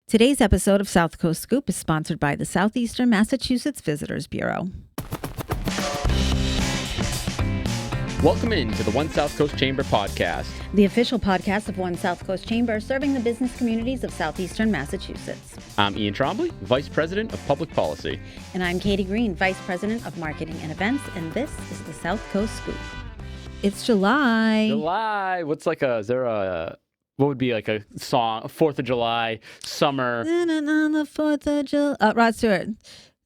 Today's episode of South Coast Scoop is sponsored by the Southeastern Massachusetts Visitors Bureau. Welcome into the One South Coast Chamber podcast. The official podcast of One South Coast Chamber, serving the business communities of Southeastern Massachusetts. I'm Ian Trombley, Vice President of Public Policy. And I'm Katie Green, Vice President of Marketing and Events, and this is the South Coast Scoop. It's July. What's like a, is there a, what would be like a song, 4th of July, summer? On the 4th of July. Rod Stewart.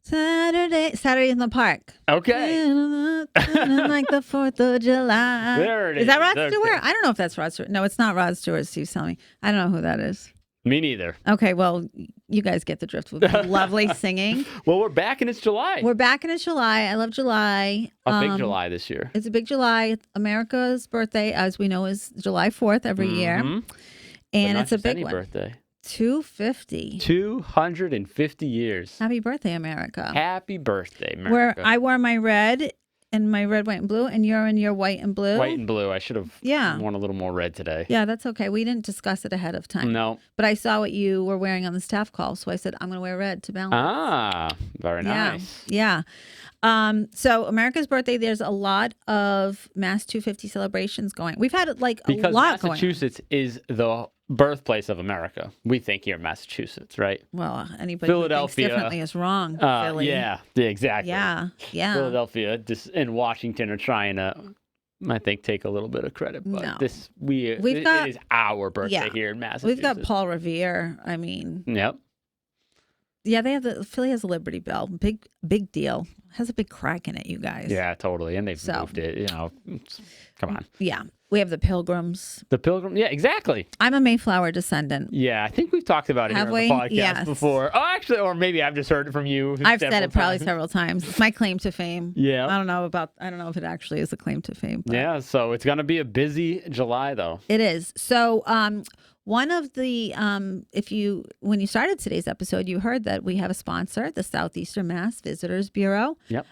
Saturday in the park. Okay. Like the 4th of July. There it is. Is that Rod Okay. Stewart? I don't know if that's Rod Stewart. No, it's not Rod Stewart. Steve's telling me. I don't know who that is. Me neither. Okay, well, you guys get the drift with lovely singing. Well, we're back and it's July. We're back and it's July. I love July. A big July this year. It's a big July. America's birthday, as we know, is July 4th every year. And it's a big any one. birthday. 250. 250 years. Happy birthday, America. Happy birthday, America. Where I wore my red and my red, white, and blue, and you're in your white and blue. White and blue. I should have worn a little more red today. Yeah, that's okay. We didn't discuss it ahead of time. No. But I saw what you were wearing on the staff call, so I said, I'm going to wear red to balance. Ah, very nice. Yeah. So America's birthday, there's a lot of Mass 250 celebrations going. We've had like a Because lot going on. Massachusetts is the birthplace of America. We think here in Massachusetts, right? Well, anybody who thinks Philadelphia differently is wrong. Philly. Yeah, exactly. Yeah. Philadelphia and Washington are trying to, I think, take a little bit of credit, but No. it is our birthday here in Massachusetts. We've got Paul Revere. I mean, Yep. yeah, Philly has a Liberty Bell. Big deal. Has a big crack in it, you guys. Yeah, totally. And they've moved it, come on. Yeah. We have the Pilgrims. The Pilgrim, yeah, exactly. I'm a Mayflower descendant. Yeah, I think we've talked about it Have here on we? the podcast Yes. before. Oh, actually, or maybe I've just heard it from you. I've said it probably times. several times. It's my claim to fame. Yeah. I don't know if it actually is a claim to fame. But Yeah, so it's going to be a busy July, though. it is. So, one of the when you started today's episode, you heard that we have a sponsor, the Southeastern Mass Visitors Bureau. Yep.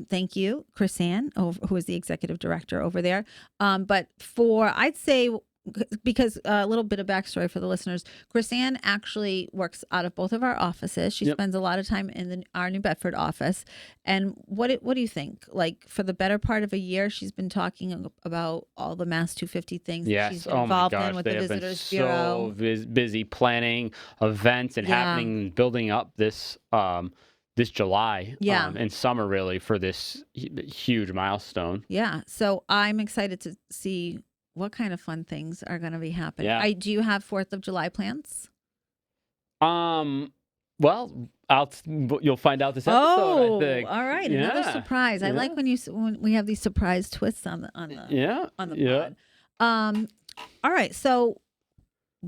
Thank you, Chris Ann, who is the executive director over there. But I'd say, because a little bit of backstory for the listeners, Chris Ann actually works out of both of our offices. She spends a lot of time in our New Bedford office. And what do you think? Like, for the better part of a year, she's been talking about all the Mass 250 things that she's been involved in with the Visitors Bureau. So busy planning events and happening, building up this July and summer, really, for this huge milestone. Yeah. So I'm excited to see what kind of fun things are going to be happening. Yeah. Do you have 4th of July plans? Well, you'll find out this episode. Oh, I think. all right. Another surprise. I like when we have these surprise twists on the pod. All right. So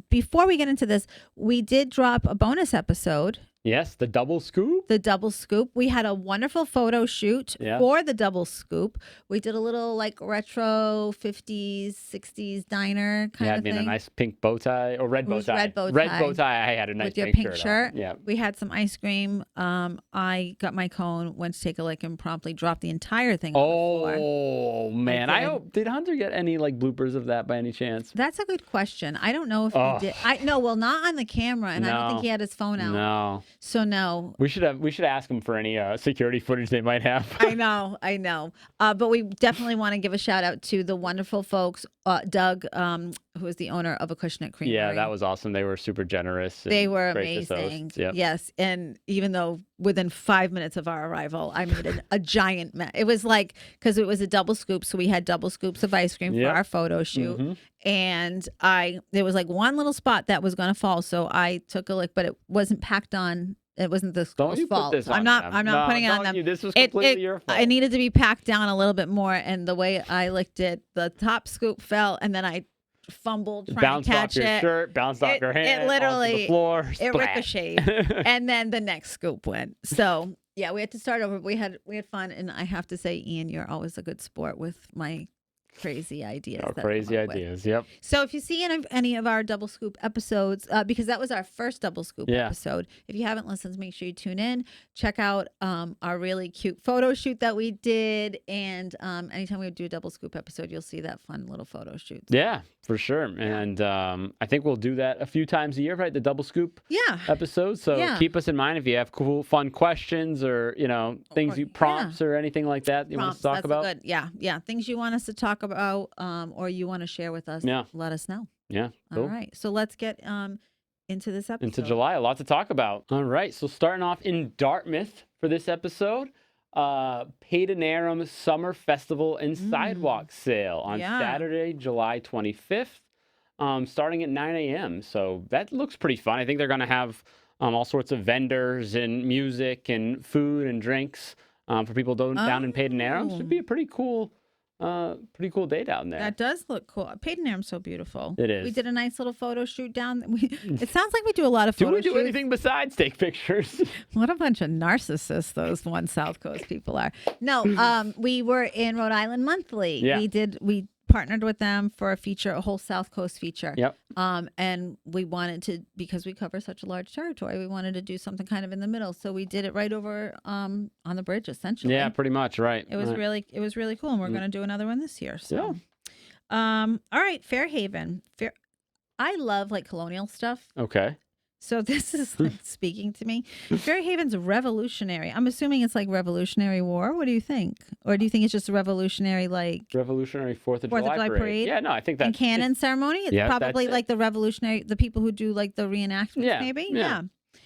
before we get into this, we did drop a bonus episode. Yes, the double scoop. The double scoop. We had a wonderful photo shoot for the double scoop. We did a little like retro 50s, 60s diner kind of thing. Yeah, a nice pink bow tie or red bow tie. Red bow tie. Red bow tie. I had a nice with your pink shirt. On. Yeah. We had some ice cream. I got my cone, went to take a lick, and promptly dropped the entire thing on the floor. Oh man! I hope, did Hunter get any like bloopers of that by any chance? That's a good question. I don't know if he did. Well, not on the camera, and I don't think he had his phone out. No. So no. We should ask him for any security footage they might have. I know. But we definitely want to give a shout out to the wonderful folks, Doug, who is the owner of Acushnet Creamery. Yeah, that was awesome. They were super generous. They were amazing. Yep. Yes, and even though within 5 minutes of our arrival, I made a giant mess. It was like, because it was a double scoop, so we had double scoops of ice cream for our photo shoot. And there was like one little spot that was going to fall, so I took a lick, but it wasn't packed on. It wasn't the school's fault. I'm not putting it on them. This was completely your fault. I needed to be packed down a little bit more, and the way I licked it, the top scoop fell, and then I fumbled trying to catch it. Bounced off your shirt, bounced off your hand, it literally, onto the floor. It ricocheted, and then the next scoop went. So yeah, we had to start over. We had fun, and I have to say, Ian, you're always a good sport with my crazy ideas. Crazy ideas. Yep. So if you see any of our Double Scoop episodes, because that was our first Double Scoop episode, if you haven't listened, make sure you tune in. Check out our really cute photo shoot that we did. And anytime we do a Double Scoop episode, you'll see that fun little photo shoot. Yeah, for sure. And I think we'll do that a few times a year, right? The Double Scoop episodes. So keep us in mind if you have cool, fun questions or, things, prompts or anything like that you want us to talk about. Good. Yeah. Things you want us to talk about or you want to share with us, let us know. Yeah. Cool. All right. So let's get into this episode. Into July. A lot to talk about. All right. So starting off in Dartmouth for this episode, Paydonarum Summer Festival and Sidewalk Sale on Saturday, July 25th, starting at 9 a.m. So that looks pretty fun. I think they're going to have all sorts of vendors and music and food and drinks for people down in Paydonarum. Should be a pretty cool day down there. That does look cool. Paydonaram's so beautiful. It is. We did a nice little photo shoot down. It sounds like we do a lot of photo shoots. Do we do anything besides take pictures? What a bunch of narcissists those one South Coast people are. No, we were in Rhode Island Monthly. Yeah. We partnered with them for a whole South Coast feature. Yep. And we wanted to, because we cover such a large territory, we wanted to do something kind of in the middle. So we did it right over on the bridge, essentially. Yeah, pretty much, right. It was really cool, and we're going to do another one this year. So, all right, Fairhaven. I love colonial stuff. Okay. So this is speaking to me. Fairhaven's revolutionary. I'm assuming it's like Revolutionary War. What do you think? Or do you think it's just a revolutionary Revolutionary 4th of July parade? Yeah, no, I think that's... And cannon ceremony? It's probably like the revolutionary, the people who do the reenactments maybe? Yeah.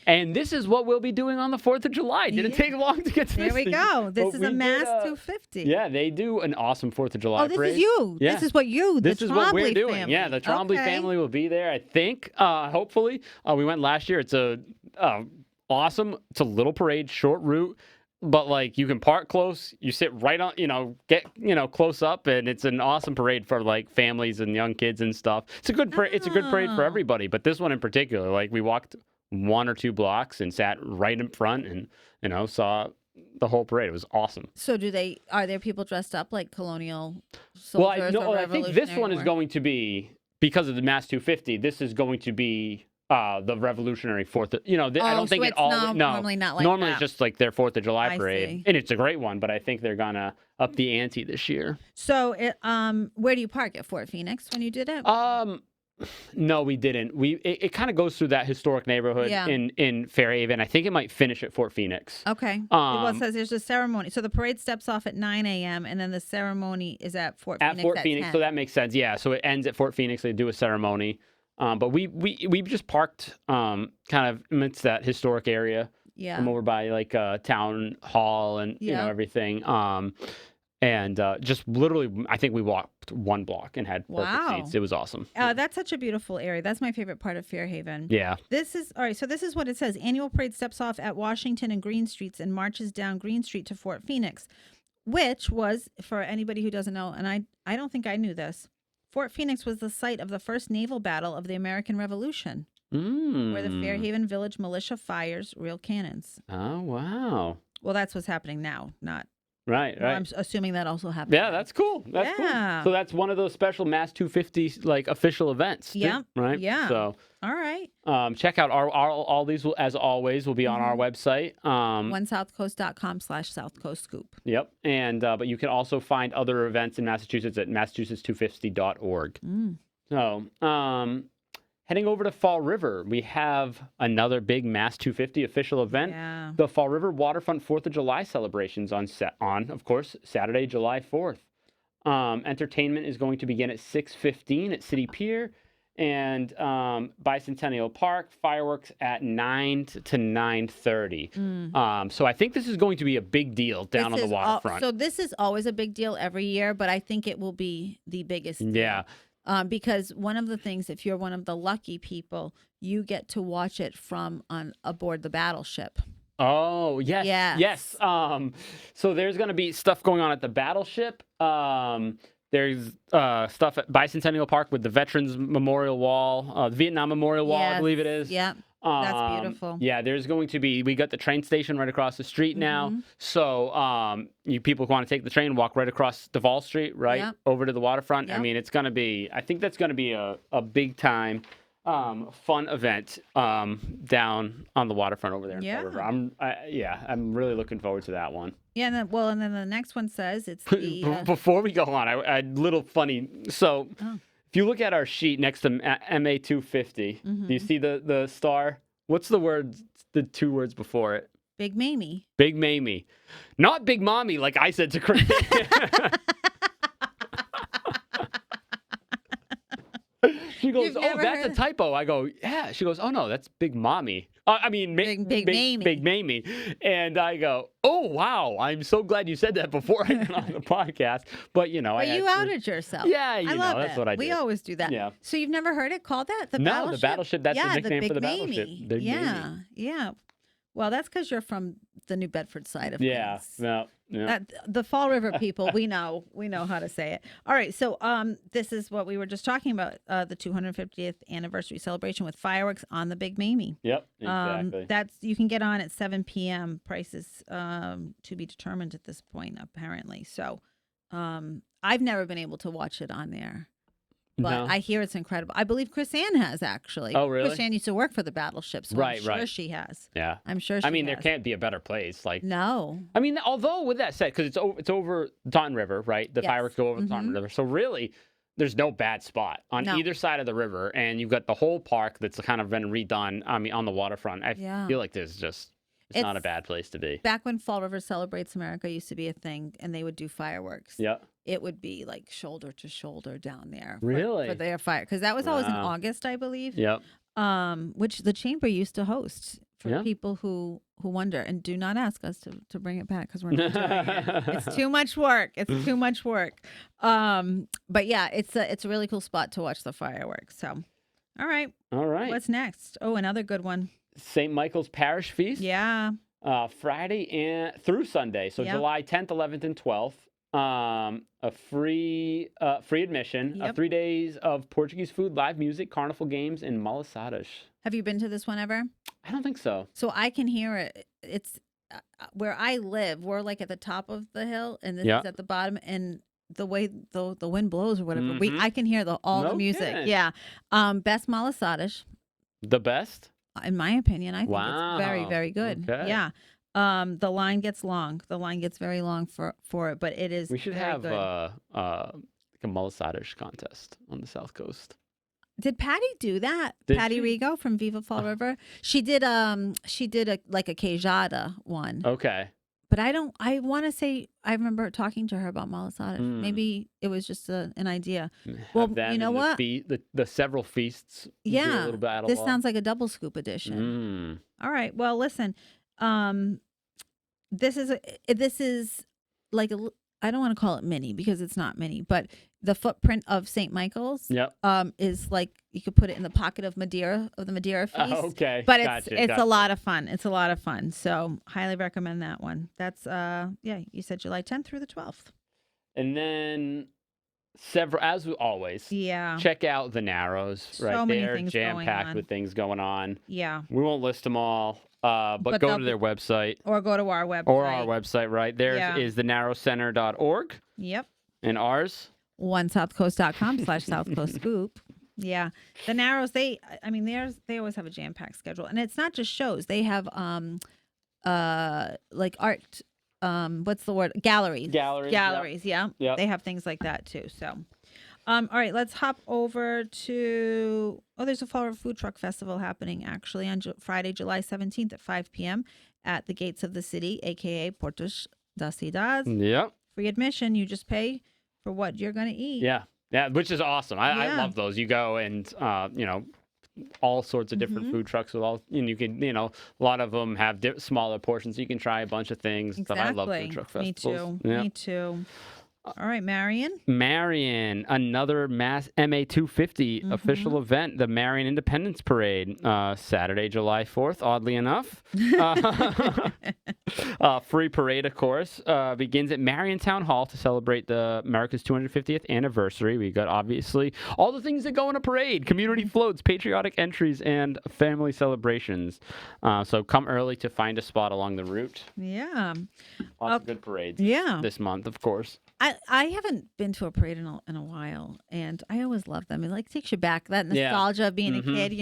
And this is what we'll be doing on the 4th of July. Didn't take long to get to this. There we go. This is a mass 250. Yeah, they do an awesome 4th of July parade. Oh, this is you. Yeah. This is what This is what we're doing. Family. Yeah, the Trombley family will be there, I think, hopefully. We went last year. It's awesome. It's a little parade, short route. But you can park close, you sit right on, get close up, and it's an awesome parade for families and young kids and stuff. It's a good It's a good parade for everybody, but this one in particular, we walked 1 or 2 blocks and sat right in front and saw the whole parade. It was awesome. So are there people dressed up like colonial soldiers? Well, I think this one is going to be, because of the Mass 250, this is going to be the Revolutionary 4th. I don't think it all. Normally not like normally that. it's just their 4th of July parade, see. and it's a great one. But I think they're gonna up the ante this year. So, where do you park at Fort Phoenix when you did it? No, we didn't. It kind of goes through that historic neighborhood in Fairhaven. I think it might finish at Fort Phoenix. Okay. Well, it says there's a ceremony. So the parade steps off at 9 a.m. and then the ceremony is at Fort Phoenix. At Fort Phoenix, 10. so that makes sense. Yeah, so it ends at Fort Phoenix. They do a ceremony. But we just parked kind of amidst that historic area. Yeah. I'm over by town hall and everything. And just literally, I think we walked 1 block and had perfect seats. It was awesome. That's such a beautiful area. That's my favorite part of Fairhaven. Yeah. All right. So this is what it says. Annual parade steps off at Washington and Green Streets and marches down Green Street to Fort Phoenix, which was, for anybody who doesn't know, and I don't think I knew this, Fort Phoenix was the site of the first naval battle of the American Revolution, where the Fairhaven Village militia fires real cannons. Oh, wow. Well, that's what's happening now, not... Right. I'm assuming that also happened. Yeah, that's cool. That's cool. So that's one of those special Mass 250 official events. Yeah. Right. Yeah. So all right. Check out all these as always will be on our website. OneSouthCoast.com/SouthCoastScoop. Yep. And but you can also find other events in Massachusetts at Massachusetts250.org. So heading over to Fall River, we have another big Mass 250 official event. Yeah. The Fall River Waterfront 4th of July celebrations on, of course, Saturday, July 4th. Entertainment is going to begin at 6:15 at City Pier and Bicentennial Park. Fireworks at 9 to 9:30. So I think this is going to be a big deal down on the waterfront. So this is always a big deal every year, but I think it will be the biggest deal. Yeah. Because one of the things, if you're one of the lucky people, you get to watch it from aboard the battleship. Oh, yes. Yes. So there's going to be stuff going on at the battleship. There's stuff at Bicentennial Park with the Veterans Memorial Wall, the Vietnam Memorial Wall, I believe it is. Yeah. That's beautiful. Yeah, there's going to be, we got the train station right across the street now. Mm-hmm. So you people who want to take the train, walk right across Duval Street, right? Yep. Over to the waterfront. I Yep. mean, it's going to be, I think that's going to be a big time fun event down on the waterfront over there in Fall River. I'm really looking forward to that one. Yeah, and then the next one says it's the Before we go on, I little funny. So if you look at our sheet next to MA 250, do you see the star? What's the word? The 2 words before it? Big Mamie. Big Mamie, not Big Mommy, like I said to Chris. She goes, "Oh, that's a typo." I go, "Yeah." She goes, "Oh no, that's Big Mommy." I mean, Big Mamie. Big Mamie. And I go, "Oh wow, I'm so glad you said that before I went on the podcast." But you know, but you outed yourself. Yeah, I love that's it. what I do. We always do that. Yeah. So you've never heard it called that? The No, Battleship? the Battleship. That's the nickname for the Mamie. Battleship. Big Mamie. Yeah. Well, that's because you're from the New Bedford side of yeah, things. yeah. The Fall River people, we know how to say it. All right, so this is what we were just talking about, the 250th anniversary celebration with fireworks on the Big Mamie. Yep, exactly. That's you can get on at 7 p.m. Prices to be determined at this point, apparently. So I've never been able to watch it on there. But No. I hear it's incredible. I believe Chris Ann has, actually. Oh, really? Chris Ann used to work for the Battleship, so I'm sure she has. Yeah. I'm sure she has. I mean, there can't be a better place. Like, No. I mean, although with that said, because it's over the Taunton River, right? The fireworks go over the Taunton River. So really, there's no bad spot on either side of the river. And you've got the whole park that's kind of been redone, I mean, on the waterfront. I feel like there's just... It's not a bad place to be. Back when Fall River Celebrates America used to be a thing and they would do fireworks. Yeah. It would be like shoulder to shoulder down there. Really? For their fire. Because that was always in August, I believe. Yep. Which the chamber used to host for Yeah. people who wonder. And do not ask us to bring it back because we're not doing it. It's too much work. It's too much work. But yeah, it's a really cool spot to watch the fireworks. So, all right. What's next? Oh, another good one. St. Michael's Parish Feast. Yeah. Friday through Sunday. So July 10th, 11th, and 12th. A free admission. 3 days of Portuguese food, live music, carnival games, and malasadas. Have you been to this one ever? I don't think so. So I can hear it. It's where I live. We're like at the top of the hill, and this is at the bottom. And the way the wind blows or whatever, I can hear all the music. Kidding. Yeah. Best malasadas. The best? In my opinion, I think it's very, very good. Okay. Yeah. The line gets long. The line gets very long for it, but it is. We should very have good. like a malasadas contest on the South Coast. Did Patty do that? Did Patty she? Rigo from Viva Fall River. She did a queijada one. Okay. But I want to say I remember talking to her about malasadas. Maybe it was just an idea. Well, you know what? The several feasts. Do a Yeah. little bit This sounds like a double scoop edition. All right. Well, listen. This is like I don't want to call it mini because it's not mini, but the footprint of St. Michael's is like you could put it in the pocket of the Madeira feast. Okay. But Gotcha. a lot of fun. It's a lot of fun. So highly recommend that one. That's you said July 10th through the 12th. And then as always, check out the Narrows. So many things jam-packed with things going on. Yeah. We won't list them all, but go to their website. Or go to our website. Or our website, right? Theirs is thenarrowcenter.org. Yep. And ours? OneSouthCoast.com/SouthCoastScoop. Yeah. The Narrows, they always have a jam-packed schedule. And it's not just shows. They have like art, what's the word? Galleries. Galleries, yeah. Yep. They have things like that too. So all right, let's hop over to there's a Fall River Food Truck Festival happening actually on Friday, July 17th at 5 p.m. at the gates of the city, aka Portos da Cidade. Yep. Free admission. You just pay for what you're going to eat. Yeah, which is awesome. I love those. You go and all sorts of different food trucks with and you can a lot of them have smaller portions. So you can try a bunch of things. Exactly. But I love food truck festivals. Me too. All right, Marion, another mass MA 250 official event, the Marion Independence Parade, Saturday, July 4th, oddly enough. Free parade, of course, begins at Marion Town Hall to celebrate the America's 250th anniversary. We got, obviously, all the things that go in a parade: community floats, patriotic entries, and family celebrations. So come early to find a spot along the route. Yeah. Lots of good parades this month, of course. I haven't been to a parade in a while, and I always love them. It takes you back, that nostalgia of being a kid,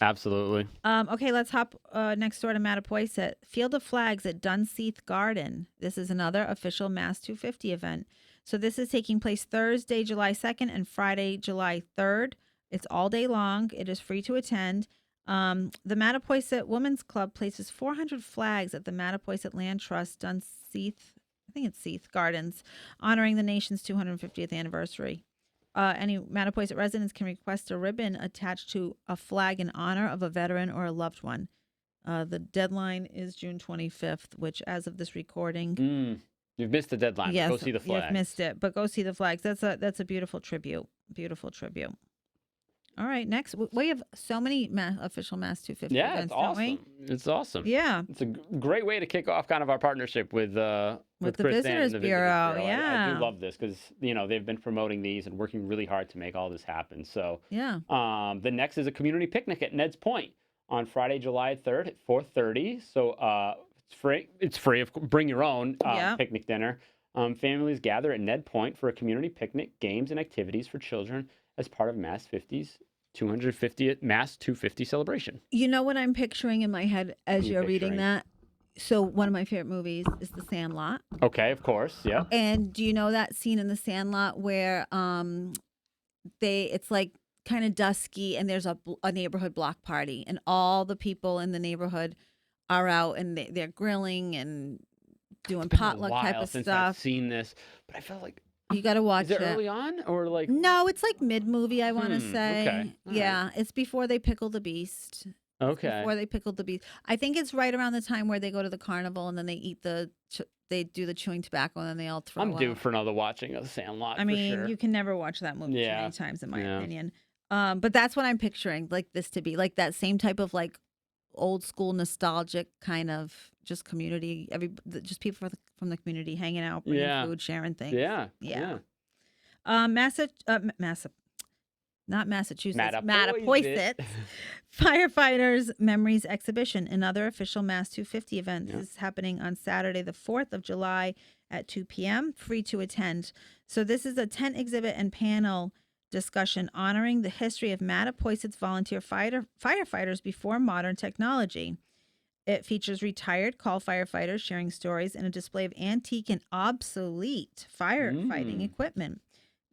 Absolutely. Okay, let's hop next door to Mattapoisett. Field of Flags at Dunseith Garden. This is another official Mass 250 event. So this is taking place Thursday, July 2nd and Friday, July 3rd. It's all day long. It is free to attend. The Mattapoisett Women's Club places 400 flags at the Mattapoisett Land Trust Dunseith, I think it's Seath Gardens, honoring the nation's 250th anniversary. Any Mattapoisett residents can request a ribbon attached to a flag in honor of a veteran or a loved one. The deadline is June 25th, which, as of this recording, you've missed the deadline. Yes, go see the flags. You've missed it, but go see the flags. That's a beautiful tribute. Beautiful tribute. All right, next we have so many official Mass 250 events, it's awesome. don't we? It's awesome. Yeah, it's a great way to kick off kind of our partnership with the Chris Visitors Bureau. Yeah, I do love this because they've been promoting these and working really hard to make all this happen. So yeah, the next is a community picnic at Ned's Point on Friday, July 3rd at 4:30. So it's free. It's free. Bring your own picnic dinner. Families gather at Ned Point for a community picnic, games, and activities for children as part of Mass 250th Mass 250 celebration. You know what I'm picturing in my head as you're reading that? So one of my favorite movies is The Sandlot. Okay, of course, yeah. And do you know that scene in The Sandlot where it's like kind of dusky and there's a neighborhood block party and all the people in the neighborhood are out and they're grilling and doing potluck type of since stuff. I've seen this, but I felt like you got to watch it. Is it early on or like? No, it's like mid-movie, I want to say. Okay. Yeah, it's before they pickle the beast. Okay. Before they pickled the beast. I think it's right around the time where they go to the carnival and then they eat they do the chewing tobacco and then they all throw I'm due for another watching of Sandlot. I mean, for sure. You can never watch that movie too many times, in my opinion. But that's what I'm picturing, like this to be, like that same type of like old school nostalgic kind of just community. Just people from the community hanging out, bringing food, sharing things. Yeah. Mattapoisett Firefighters Memories Exhibition, another official Mass 250 event. This is happening on Saturday, the 4th of July at 2 p.m., free to attend. So this is a tent exhibit and panel discussion honoring the history of Mattapoisett's volunteer firefighters before modern technology. It features retired call firefighters sharing stories and a display of antique and obsolete firefighting equipment.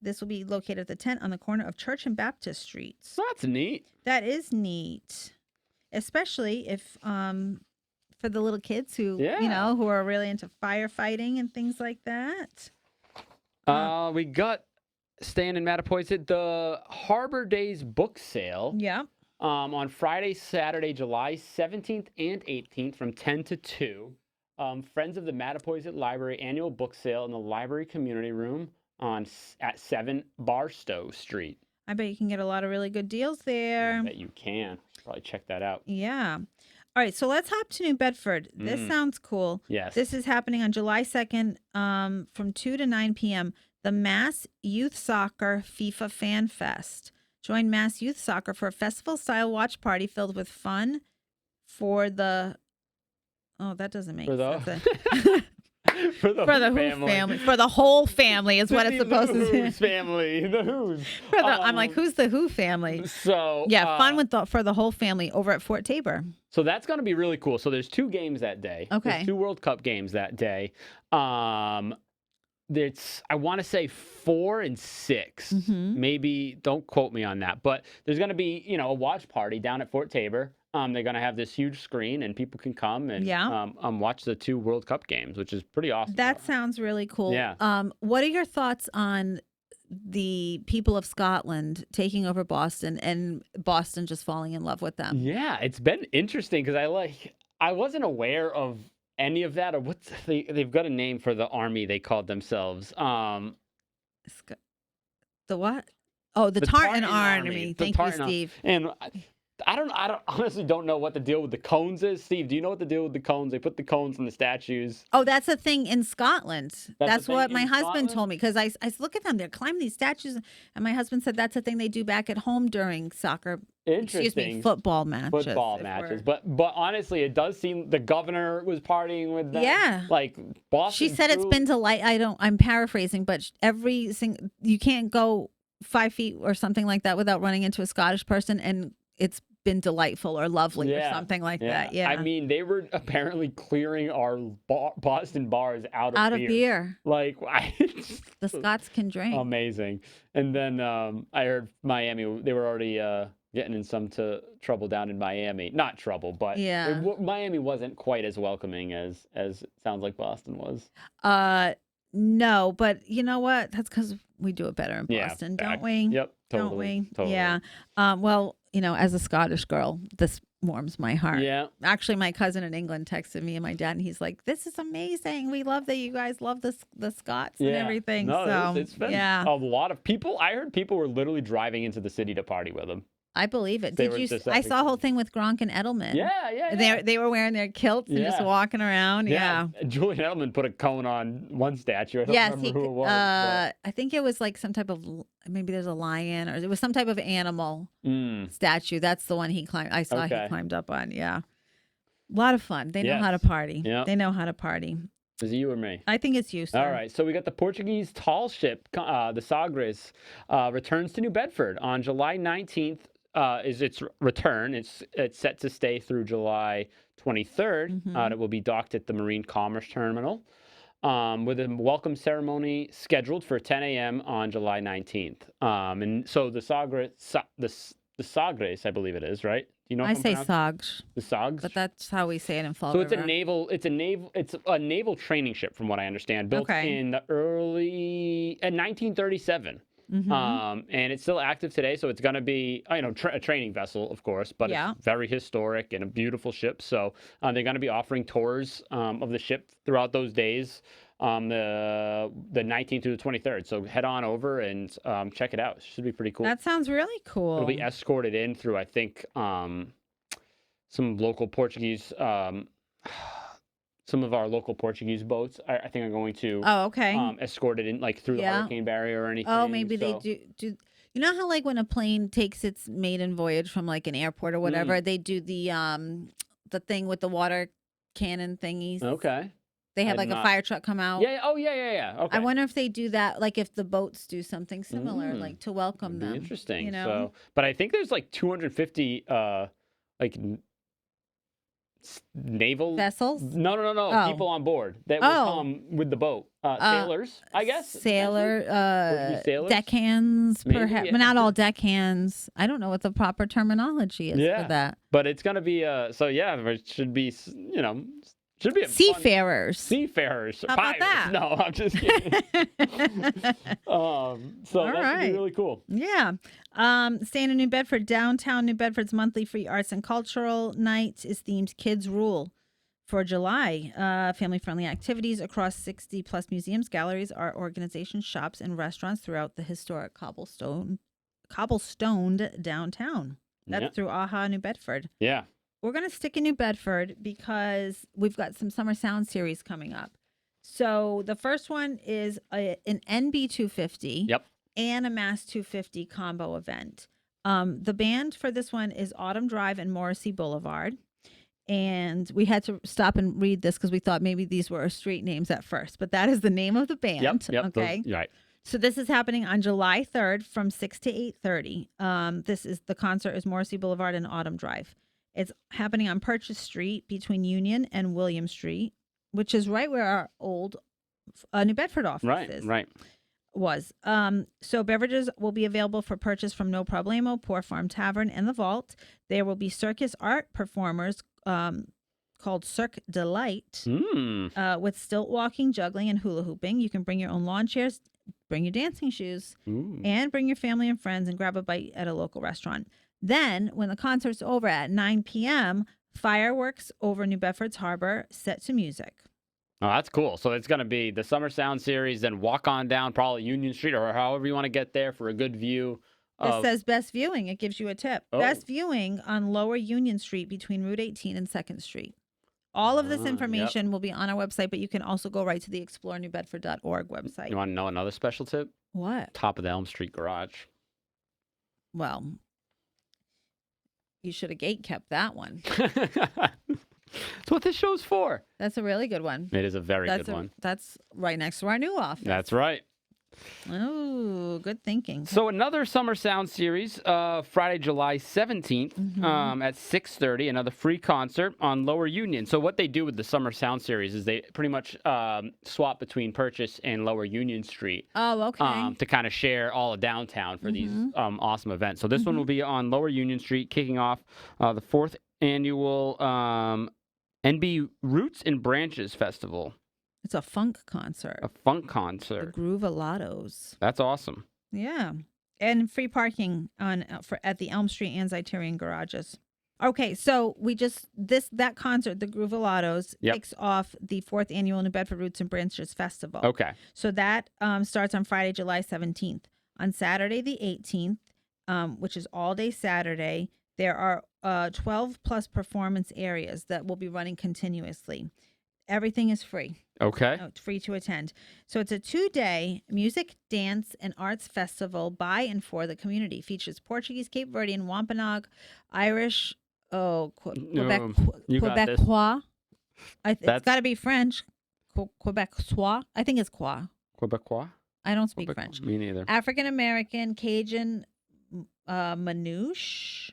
This will be located at the tent on the corner of Church and Baptist Streets. That's neat. That is neat, especially if for the little kids who who are really into firefighting and things like that. We got, staying in Mattapoisett, the Harbor Days book sale. Yeah. On Friday, Saturday, July 17th and 18th from 10 to 2. Friends of the Mattapoisett Library annual book sale in the library community room at 7 Barstow Street. I bet you can get a lot of really good deals there. I bet you can. Probably check that out. Yeah. All right, so let's hop to New Bedford. This sounds cool. Yes. This is happening on July 2nd from 2 to 9 p.m. The Mass Youth Soccer FIFA Fan Fest. Join Mass Youth Soccer for a festival-style watch party filled with fun for the... Oh, that doesn't make sense. For the whole family. For the whole family is what it's supposed to be. Family. The Who's. I'm like, who's the Who family? So fun for the whole family over at Fort Tabor. So that's going to be really cool. So there's 2 games that day. Okay. There's 2 World Cup games that day. It's, I want to say 4 and 6. Maybe, don't quote me on that. But there's going to be, a watch party down at Fort Tabor. They're going to have this huge screen and people can come and watch the 2 World Cup games, which is pretty awesome. That sounds really cool. Yeah. What are your thoughts on the people of Scotland taking over Boston and Boston just falling in love with them? Yeah, it's been interesting because I wasn't aware of any of that, or they've got a name for the army they called themselves. The what? Oh, the Tartan Army. Thank you, Steve. And I honestly don't know what the deal with the cones is. Steve, do you know what the deal with the cones? They put the cones on the statues. Oh, that's a thing in Scotland. That's a That's thing what my in husband Scotland? told me because I look at them. They're climbing these statues, and my husband said that's a thing they do back at home during soccer. Excuse me, Interesting. football matches. Football If matches. we're But honestly, it does seem the governor was partying with them. yeah, Like she Boston said it's truly. been delight. I'm paraphrasing, but you can't go 5 feet or something like that without running into a Scottish person, and it's been delightful or lovely or Yeah. something like Yeah. that. I Yeah, mean, they were apparently clearing our Boston bars out of out of beer. beer, Like, the Scots can drink. amazing. And then I heard Miami, they were already getting in some trouble down in Miami. Not trouble, but Yeah. Miami wasn't quite as welcoming as it sounds like Boston was. No, but you know what? That's because we do it better in Yeah. Boston, don't we? Yep. Don't Totally. we? Totally. Yeah. Well, as a Scottish girl, this warms my heart. Yeah. Actually, my cousin in England texted me and my dad, and he's like, "This is amazing. We love that you guys love the Scots and everything." No, So, it's been yeah, a lot of people. I heard people were literally driving into the city to party with them. I believe it. They Did were you? just I having saw a whole fun. thing with Gronk and Edelman. Yeah. They were wearing their kilts and just Yeah. walking around. Yeah. Julian Edelman put a cone on one statue. I don't Yes, remember who it was. I think it was like some type of maybe there's a lion or it was some type of animal Mm, statue. That's the one he climbed. I saw Okay. he climbed up on. Yeah, a lot of fun. They know how to Yes. party. Yep. They know how to party. is it you or me? I think it's you, sir. All right, so we got the Portuguese tall ship, the Sagres, returns to New Bedford on July 19th. Is its return? It's set to stay through July 23rd. Mhm. It will be docked at the Marine Commerce Terminal, with a welcome ceremony scheduled for 10 a.m. on July 19th. And so the Sagres, I believe it is, right? Do you know? If I I'm say pronouncing- Sogs, the Sags. but that's how we say it in Fall So it's River. it's a naval training ship, from what I understand, built Okay. in the early 1937. Mhm. And it's still active today, so it's going to be a training vessel, of course, but Yeah. it's very historic and a beautiful ship. So they're going to be offering tours of the ship throughout those days, the 19th through the 23rd. So head on over and check it out. It should be pretty cool. That sounds really cool. It'll be escorted in through, I think, some local Portuguese. Some of our local Portuguese boats, I think, are going to Oh, okay. escort it in, like through the Yeah. hurricane barrier or anything. Oh, maybe so- they do. You know how like when a plane takes its maiden voyage from like an airport or whatever, they do the thing with the water cannon thingies. Okay. They have I'd like a not- fire truck come out. Yeah. Oh, yeah. Okay. I wonder if they do that, like if the boats do something similar, Mm. like to welcome That'd be them. interesting. You know? So, but I think there's like 250 like naval Vessels? No. Oh. People on board that will Oh. come with the boat. Sailors, I guess. Sailor, Portuguese sailors? deckhands, Maybe, perhaps, yeah. but not all deckhands. I don't know what the proper terminology is Yeah. for that. But it's gonna be so yeah, it should be should be a fun- Seafarers. Seafarers. How about Pirates. that? No, I'm just kidding. So All that should right. be really cool. Yeah. Staying in New Bedford, downtown New Bedford's monthly free arts and cultural night is themed Kids Rule for July. Family-friendly activities across 60 plus museums, galleries, art organizations, shops, and restaurants throughout the historic cobblestoned downtown. That's Yeah. through AHA New Bedford. Yeah. We're going to stick in New Bedford because we've got some summer sound series coming up. So the first one is an NB 250 Yep. and a Mass 250 combo event. The band for this one is Autumn Drive and Morrissey Boulevard. And we had to stop and read this because we thought maybe these were street names at first, but that is the name of the band. Yep. Okay. Right. So this is happening on July 3rd from 6 to 8:30. The concert is Morrissey Boulevard and Autumn Drive. It's happening on Purchase Street between Union and William Street, which is right where our old New Bedford office is. Right. Was. So beverages will be available for purchase from No Problemo, Poor Farm Tavern, and The Vault. There will be circus art performers called Cirque Delight with stilt walking, juggling, and hula hooping. You can bring your own lawn chairs, bring your dancing shoes, and bring your family and friends and grab a bite at a local restaurant. Then, when the concert's over at 9 p.m., fireworks over New Bedford's harbor set to music. Oh, that's cool. So it's going to be the Summer Sound Series, then walk on down probably Union Street or however you want to get there for a good view This says best viewing. It gives you a tip. Oh. Best viewing on Lower Union Street between Route 18 and 2nd Street. All of this information will be on our website, but you can also go right to the explorenewbedford.org website. You want to know another special tip? What? Top of the Elm Street garage. Well, you should have gate kept that one. That's what this show's for. That's a really good one. It is a very good one. That's right next to our new office. That's right. Oh, good thinking. So another Summer Sound Series, Friday, July 17th at 6:30, another free concert on Lower Union. So what they do with the Summer Sound Series is they pretty much swap between Purchase and Lower Union Street. Oh, okay. To kind of share all of downtown for these awesome events. So this one will be on Lower Union Street, kicking off the 4th annual NB Roots and Branches Festival. It's a funk concert. A funk concert. The Groovalados. That's awesome. Yeah. And free parking at the Elm Street and Zeitarian garages. Okay, so that concert, the Groovalados, kicks off the 4th annual New Bedford Roots and Branches Festival. Okay. So that starts on Friday, July 17th. On Saturday, the 18th, which is all day Saturday, there are 12 plus performance areas that will be running continuously. Everything is free. Okay. It's free to attend. So it's a 2-day music, dance, and arts festival by and for the community. Features Portuguese, Cape Verdean, Wampanoag, Irish, Quebecois. It's got to be French. Quebecois. I think it's Qua. Quebecois? I don't speak French. Me neither. African American, Cajun, Manouche.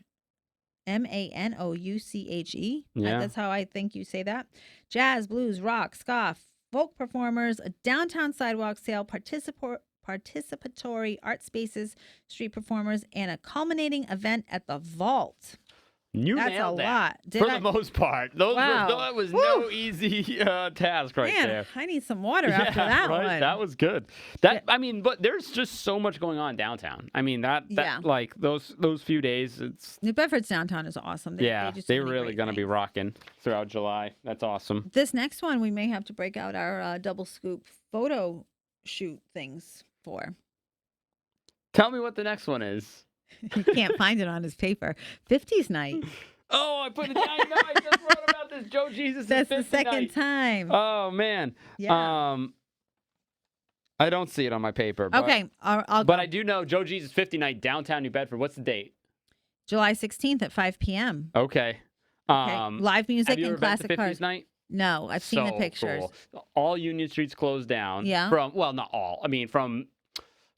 Manouche. Yeah. That's how I think you say that. Jazz, blues, rock, ska, folk performers, a downtown sidewalk sale, participatory art spaces, street performers, and a culminating event at the Vault. That's nailed that. A lot. For the most part. That was no easy task there. I need some water after that one. That was good. I mean, but there's just so much going on downtown. I mean, like those few days, it's... New Bedford's downtown is awesome. They're really going to be rocking throughout July. That's awesome. This next one, we may have to break out our double scoop photo shoot things for. Tell me what the next one is. He can't find it on his paper. 50s night. Oh, I put it down. I just wrote about this. Joe Jesus. That's the second time. Oh man. Yeah. I don't see it on my paper. But, okay. But I do know Joe Jesus 50 night downtown New Bedford. What's the date? July 16th at 5 p.m. Okay. Live music and classic cars. Have you ever been to 50s night? No, I've seen the pictures. Cool. All Union Street's closed down. Yeah. Not all. I mean, from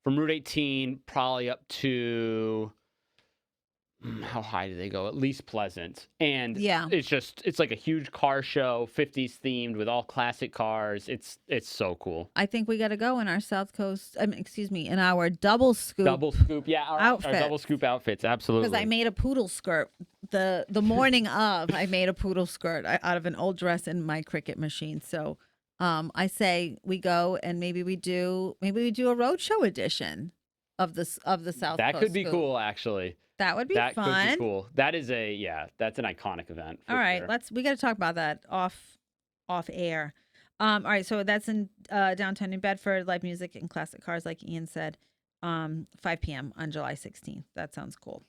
Route 18 probably up to how high do they go? At least Pleasant. And it's like a huge car show, 50s themed with all classic cars. It's so cool. I think we got to go in our SouthCoast, in our double scoop. Our double scoop outfits, absolutely. Because I made a poodle skirt the morning of. I made a poodle skirt out of an old dress in my Cricut machine. So I say we go and maybe we do a roadshow edition of the SouthCoast. That could be cool, actually. That would be fun. That could be cool. That is that's an iconic event. All right, sure. we got to talk about that off air. All right, so that's in downtown New Bedford, live music and classic cars, like Ian said, 5 p.m. on July 16th. That sounds cool.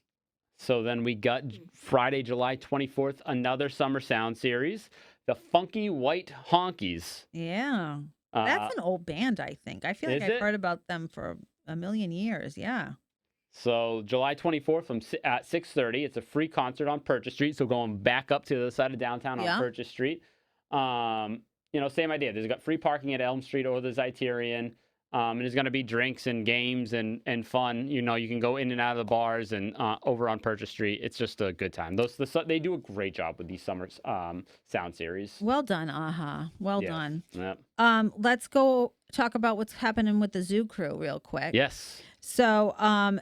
So then we got Friday, July 24th, another Summer Sound Series, the Funky White Honkies. Yeah, that's an old band, I think. I feel like I've heard about them for a million years. Yeah. So July 24th at 6:30, it's a free concert on Purchase Street. So going back up to the side of downtown on Purchase Street. Same idea. There's got free parking at Elm Street or the Zeitarian. And there's going to be drinks and games and fun. You can go in and out of the bars and over on Purchase Street. It's just a good time. They do a great job with these summer sound series. Well done, Well done. Yep. Let's go talk about what's happening with the Zoo Crew real quick. Yes. So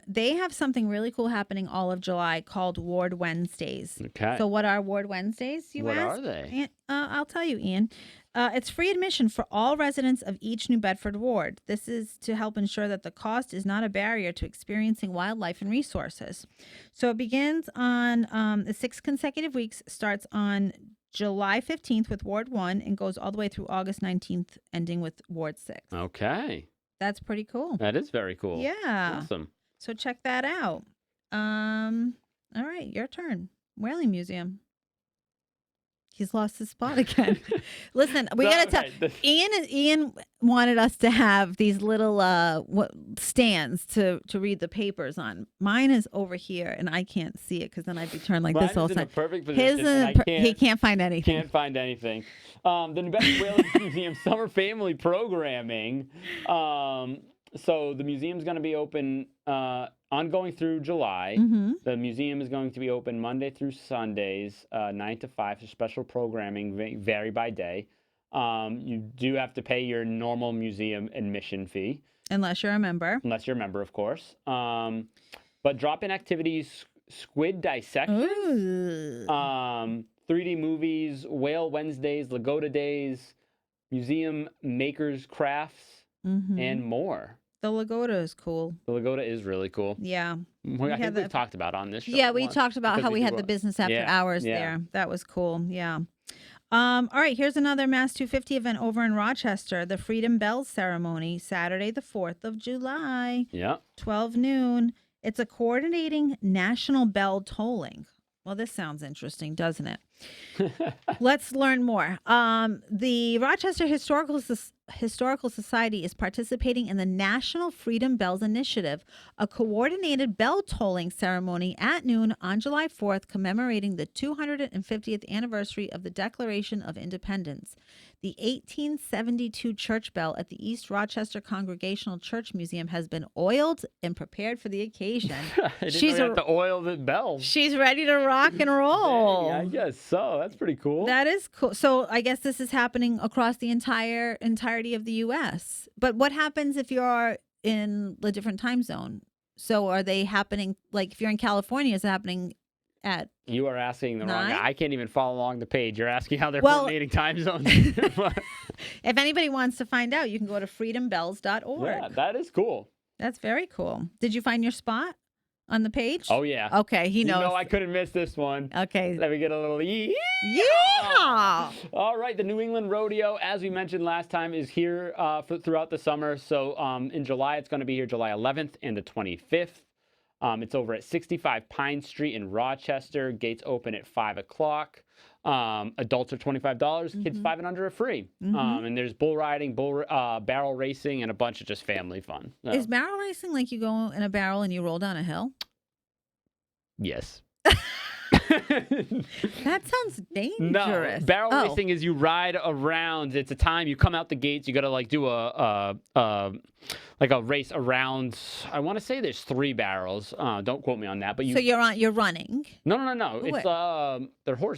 they have something really cool happening all of July called Ward Wednesdays. Okay. So what are Ward Wednesdays, you ask? What are they? I'll tell you, Ian. It's free admission for all residents of each New Bedford ward. This is to help ensure that the cost is not a barrier to experiencing wildlife and resources. So it begins on the 6 consecutive weeks, starts on July 15th with Ward 1 and goes all the way through August 19th, ending with Ward 6. Okay. That's pretty cool. That is very cool. Yeah. Awesome. So check that out. All right, your turn. Whaling Museum. He's lost his spot again. Listen, we gotta tell Ian wanted us to have these little stands to read the papers on. Mine is over here, and I can't see it because then I'd be turned like this all the time. Perfect position. He can't find anything. Can't find anything. The New Bedford Whaling Museum summer family programming. So the museum's going to be open ongoing through July. Mm-hmm. The museum is going to be open Monday through Sundays, 9 to 5. So special programming vary by day. You do have to pay your normal museum admission fee. Unless you're a member. Unless you're a member, of course. But drop-in activities, squid dissections, 3D movies, Whale Wednesdays, Lagoda Days, museum makers crafts, and more. The Lagoda is cool. The Lagoda is really cool. Yeah. I think we've talked about on this show. Yeah, we talked about how we had the business after hours there. That was cool. Yeah. All right, here's another Mass 250 event over in Rochester, the Freedom Bells ceremony, Saturday the 4th of July. Yeah. 12 noon. It's a coordinating national bell tolling. Well, this sounds interesting, doesn't it? Let's learn more. The Rochester Historical Society is participating in the National Freedom Bells Initiative, a coordinated bell tolling ceremony at noon on July 4th, commemorating the 250th anniversary of the Declaration of Independence. The 1872 church bell at the East Rochester Congregational Church Museum has been oiled and prepared for the occasion. I didn't know you have to oil the bell. She's ready to rock and roll. Yeah, I guess so. That's pretty cool. That is cool. So I guess this is happening across the entirety of the U.S. But what happens if you're in a different time zone? So are they happening, like if you're in California, is it happening at You are asking the 9? wrong guy. I can't even follow along the page. You're asking how they're coordinating time zones. If anybody wants to find out, you can go to freedombells.org. Yeah, that is cool. That's very cool. Did you find your spot on the page? Oh, yeah. Okay, he knows. You know I couldn't miss this one. Okay. Let me get a little Yeah. All right, the New England Rodeo, as we mentioned last time, is here throughout the summer. So in July, it's going to be here July 11th and the 25th. It's over at 65 Pine Street in Rochester. Gates open at 5 o'clock. Adults are $25. Kids 5 and under are free. And there's bull riding, barrel racing, and a bunch of just family fun. So. Is barrel racing like you go in a barrel and you roll down a hill? Yes. That sounds dangerous. No, barrel racing is you ride around. It's a time you come out the gates. You got to like do a race around. I want to say there's 3 barrels. Don't quote me on that. But so you're running. No. It's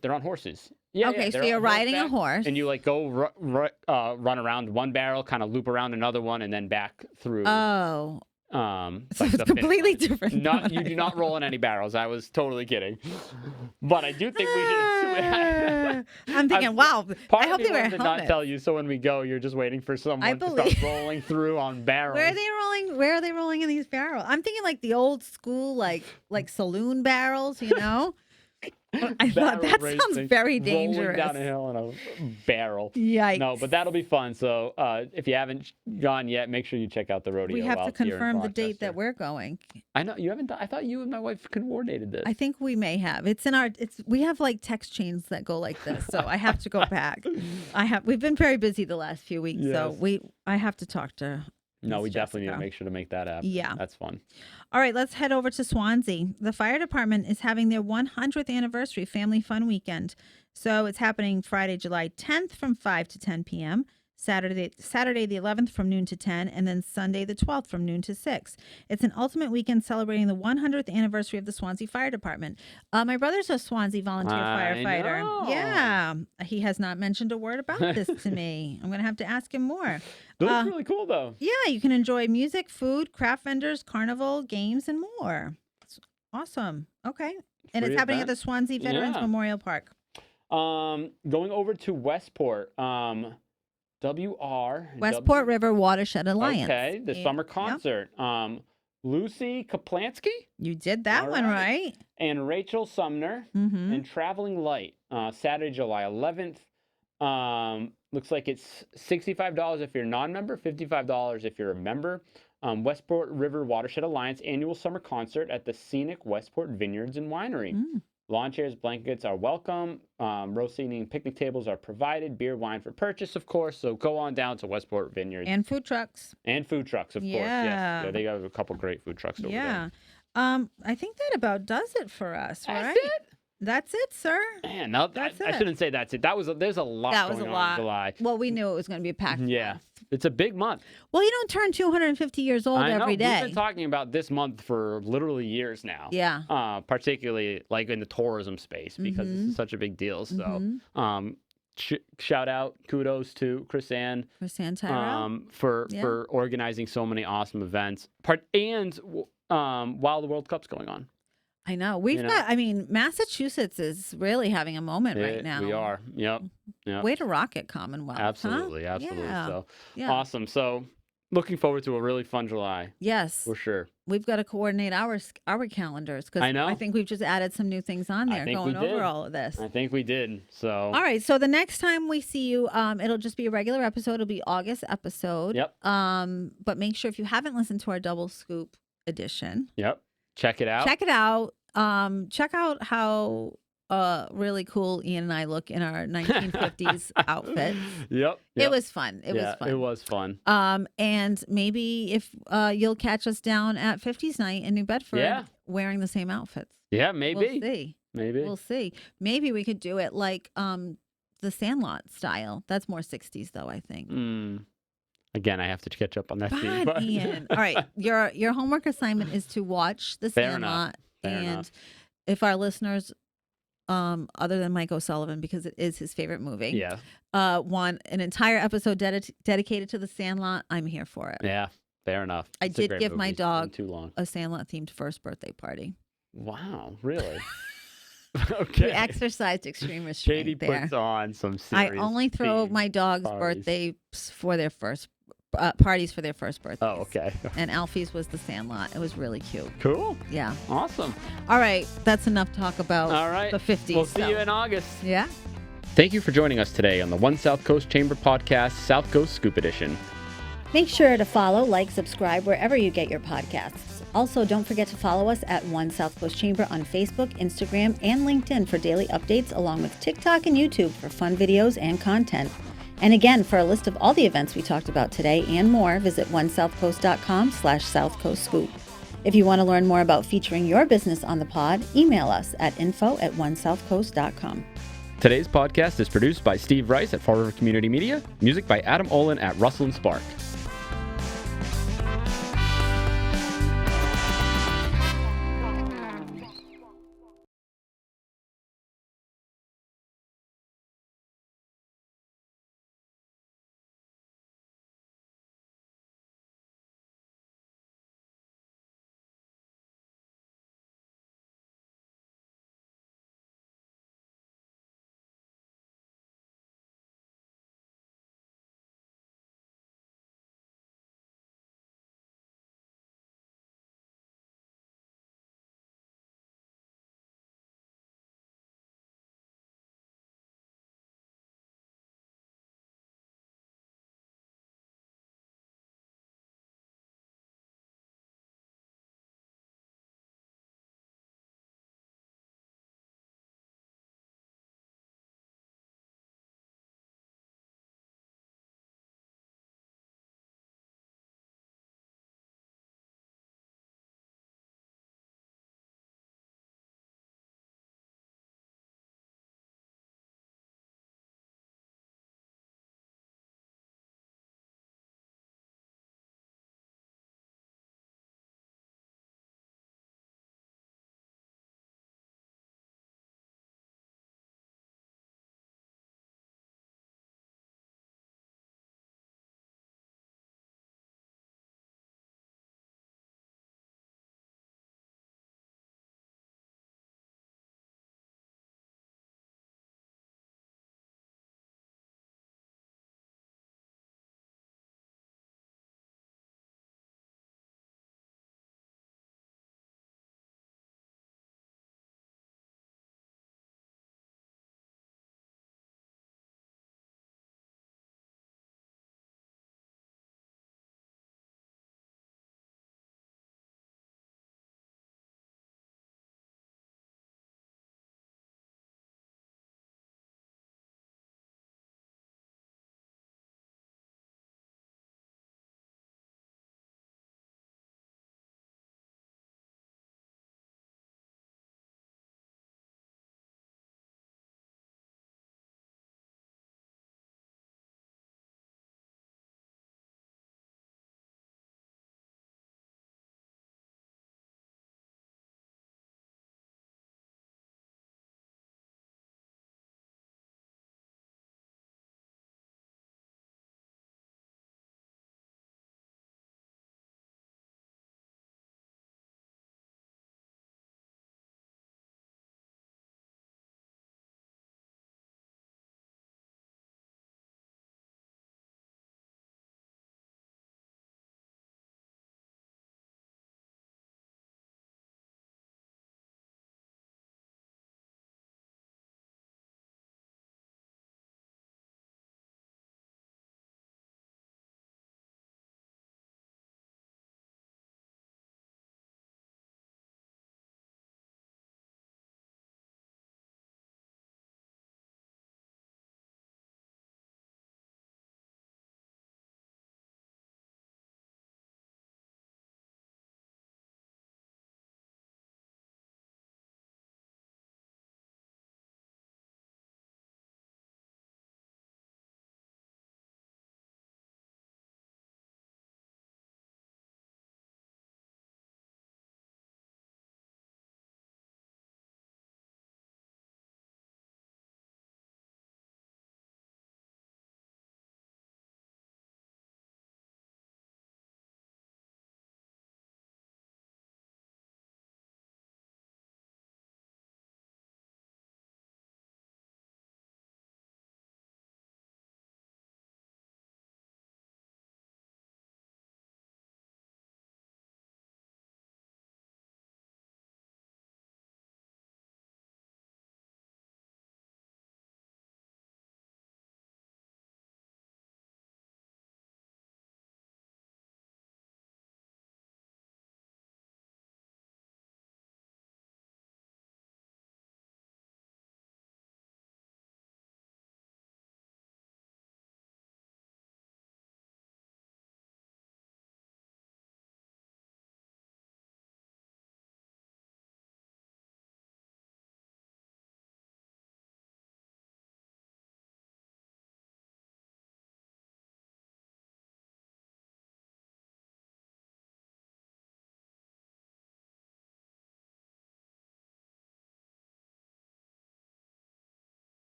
they're on horses. Yeah. Okay, so you're riding a horse, and you like go run around one barrel, kind of loop around another one, and then back through. Oh. So it's completely different. You do not roll in any barrels. I was totally kidding. But I do think we should. I'm thinking, wow. I hope they wear helmets. Not tell you. So when we go, you're just waiting for someone to start rolling through on barrels. Where are they rolling in these barrels? I'm thinking like the old school, like saloon barrels, you know? I thought that sounds very dangerous. Rolling down a hill in a barrel. Yikes. No, but that'll be fun. So if you haven't gone yet, make sure you check out the rodeo. We have to confirm the date that we're going. I know you haven't. I thought you and my wife coordinated this. I think we may have. We have like text chains that go like this, so I have to go back. We've been very busy the last few weeks, so I have to talk to. No, we definitely need to make sure to make that happen. Yeah. That's fun. All right, let's head over to Swansea. The fire department is having their 100th anniversary family fun weekend. So it's happening Friday, July 10th from 5 to 10 p.m., Saturday the 11th from noon to 10, and then Sunday the 12th from noon to 6. It's an ultimate weekend celebrating the 100th anniversary of the Swansea Fire Department. My brother's a Swansea volunteer firefighter. Know. Yeah. He has not mentioned a word about this to me. I'm going to have to ask him more. That's really cool, though. Yeah, you can enjoy music, food, craft vendors, carnival, games, and more. It's awesome. Okay. And it's happening at the Swansea Veterans Memorial Park. Going over to Westport. Westport River Watershed Alliance. Okay, the summer concert. Lucy Kaplansky. You did that one right. And Rachel Sumner and Traveling Light. Saturday, July 11th. Looks like it's $65 if you're a non-member, $55 if you're a member. Westport River Watershed Alliance annual summer concert at the scenic Westport Vineyards and Winery. Lawn chairs, blankets are welcome. Row seating, picnic tables are provided. Beer, wine for purchase, of course. So go on down to Westport Vineyards. And food trucks. And food trucks, of course. Yes. Yeah, they have a couple great food trucks over there. I think that about does it for us, right? That's it? That's it, sir. Man, no, I shouldn't say that's it. There's a lot going on in July. Well, we knew it was going to be a packed month. It's a big month. Well, you don't turn 250 years old every day. We've been talking about this month for literally years now. Yeah. Particularly like in the tourism space because this is such a big deal. So, shout out, kudos to Chris Ann Tyrell. for organizing so many awesome events. While the World Cup's going on. I know. Massachusetts is really having a moment right now. We are. Yep. Way to rock it, Commonwealth. Absolutely. Huh? Absolutely. Yeah. So awesome. So looking forward to a really fun July. Yes. For sure. We've got to coordinate our calendars because I think we've just added some new things on there going over all of this. I think we did. So all right. So the next time we see you, it'll just be a regular episode. It'll be August episode. Yep. But make sure if you haven't listened to our double scoop edition. Yep. Check it out. Check out how really cool Ian and I look in our 1950s outfits. Yep. It was fun. It was fun. And maybe if you'll catch us down at 50s night in New Bedford wearing the same outfits. Yeah, maybe. We'll see. We'll see. Maybe we could do it like the Sandlot style. That's more 60s though, I think. Again, I have to catch up on that theme. But... Ian. All right. Your homework assignment is to watch The Sandlot. Fair enough. If our listeners, other than Mike O'Sullivan, because it is his favorite movie, want an entire episode dedicated to The Sandlot, I'm here for it. Yeah, fair enough. I did give my dog too long. a Sandlot-themed first birthday party. Wow, really? Okay. We exercised extreme restraint. Katie there. puts on some serious I only throw my dog's birthdays for their first parties for their first birthday. Oh, okay. And Alfie's was the Sandlot. It was really cute. Cool. Yeah. Awesome. All right. That's enough talk about the 50s. We'll see you in August. Yeah. Thank you for joining us today on the One South Coast Chamber Podcast, South Coast Scoop Edition. Make sure to follow, like, subscribe wherever you get your podcasts. Also, don't forget to follow us at One South Coast Chamber on Facebook, Instagram, and LinkedIn for daily updates, along with TikTok and YouTube for fun videos and content. And again, for a list of all the events we talked about today and more, visit onesouthcoast.com/southcoastscoop. If you want to learn more about featuring your business on the pod, email us at info@onesouthcoast.com. Today's podcast is produced by Steve Rice at Fall River Community Media, music by Adam Olin at Russell and Spark.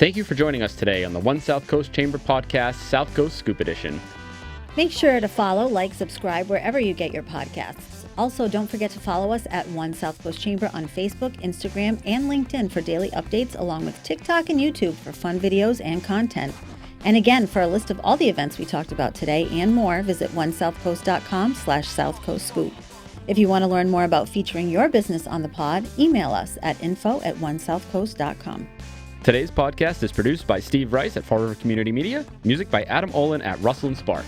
Thank you for joining us today on the One South Coast Chamber Podcast, South Coast Scoop Edition. Make sure to follow, like, subscribe wherever you get your podcasts. Also, don't forget to follow us at One South Coast Chamber on Facebook, Instagram, and LinkedIn for daily updates, along with TikTok and YouTube for fun videos and content. And again, for a list of all the events we talked about today and more, visit onesouthcoast.com/southcoastscoop. If you want to learn more about featuring your business on the pod, email us at info@onesouthcoast.com. Today's podcast is produced by Steve Rice at Fall River Community Media, music by Adam Olin at Russell and Spark.